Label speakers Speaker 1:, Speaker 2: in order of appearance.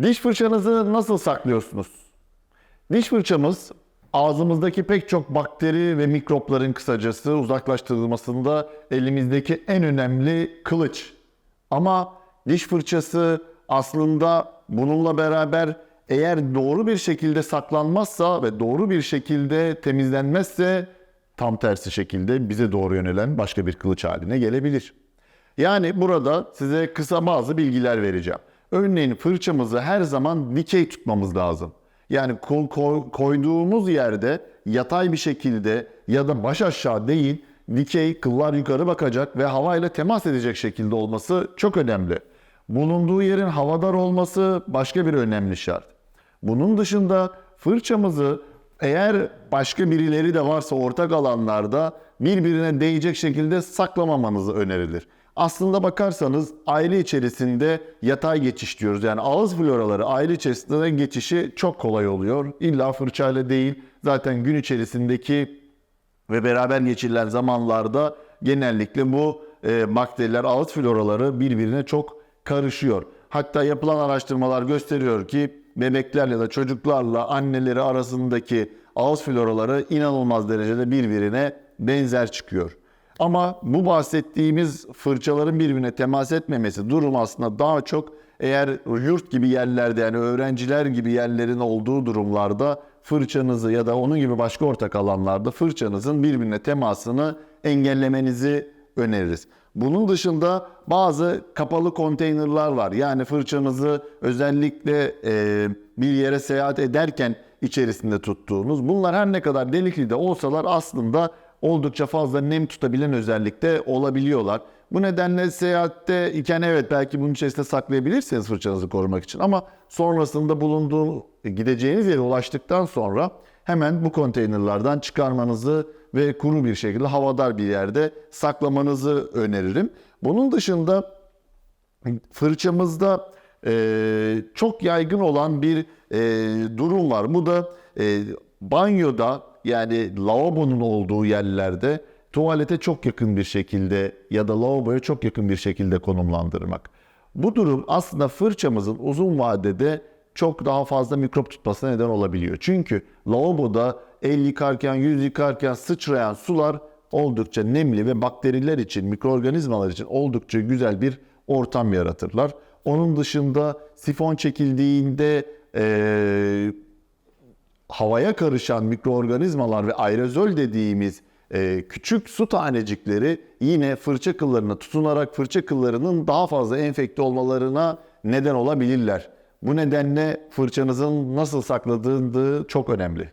Speaker 1: Diş fırçanızı nasıl saklıyorsunuz? Diş fırçamız ağzımızdaki pek çok bakteri ve mikropların kısacası uzaklaştırılmasında elimizdeki en önemli kılıç. Ama diş fırçası aslında bununla beraber eğer doğru bir şekilde saklanmazsa ve doğru bir şekilde temizlenmezse tam tersi şekilde bize doğru yönelen başka bir kılıç haline gelebilir. Yani burada size kısa bazı bilgiler vereceğim. Örneğin fırçamızı her zaman dikey tutmamız lazım. Yani koyduğumuz yerde yatay bir şekilde ya da baş aşağı değil, dikey, kıllar yukarı bakacak ve havayla temas edecek şekilde olması çok önemli. Bulunduğu yerin havadar olması başka bir önemli şart. Bunun dışında fırçamızı eğer başka birileri de varsa ortak alanlarda birbirine değecek şekilde saklamamanızı önerilir. Aslında bakarsanız aile içerisinde yatay geçiş diyoruz. Yani ağız floraları aile içerisinde geçişi çok kolay oluyor. İlla fırçayla değil. Zaten gün içerisindeki ve beraber geçirilen zamanlarda genellikle bu bakteriler, ağız floraları birbirine çok karışıyor. Hatta yapılan araştırmalar gösteriyor ki bebekler ya da çocuklarla anneleri arasındaki ağız floraları inanılmaz derecede birbirine benzer çıkıyor. Ama bu bahsettiğimiz fırçaların birbirine temas etmemesi durum aslında daha çok eğer yurt gibi yerlerde, yani öğrenciler gibi yerlerin olduğu durumlarda fırçanızı ya da onun gibi başka ortak alanlarda fırçanızın birbirine temasını engellemenizi öneririz. Bunun dışında bazı kapalı konteynerlar var. Yani fırçanızı özellikle bir yere seyahat ederken içerisinde tuttuğunuz. Bunlar her ne kadar delikli de olsalar aslında oldukça fazla nem tutabilen özellikte olabiliyorlar. Bu nedenle seyahatte iken evet belki bunun içerisinde saklayabilirsiniz fırçanızı korumak için. Ama sonrasında gideceğiniz yere ulaştıktan sonra hemen bu konteynerlardan çıkarmanızı ve kuru bir şekilde havadar bir yerde saklamanızı öneririm. Bunun dışında fırçamızda çok yaygın olan bir durum var. Bu da banyoda, yani lavabonun olduğu yerlerde tuvalete çok yakın bir şekilde ya da lavaboya çok yakın bir şekilde konumlandırmak. Bu durum aslında fırçamızın uzun vadede çok daha fazla mikrop tutmasına neden olabiliyor. Çünkü lavaboda el yıkarken, yüz yıkarken sıçrayan sular oldukça nemli ve bakteriler için, mikroorganizmalar için oldukça güzel bir ortam yaratırlar. Onun dışında sifon çekildiğinde havaya karışan mikroorganizmalar ve aerozol dediğimiz küçük su tanecikleri yine fırça kıllarına tutunarak fırça kıllarının daha fazla enfekte olmalarına neden olabilirler. Bu nedenle fırçanızın nasıl sakladığını çok önemli.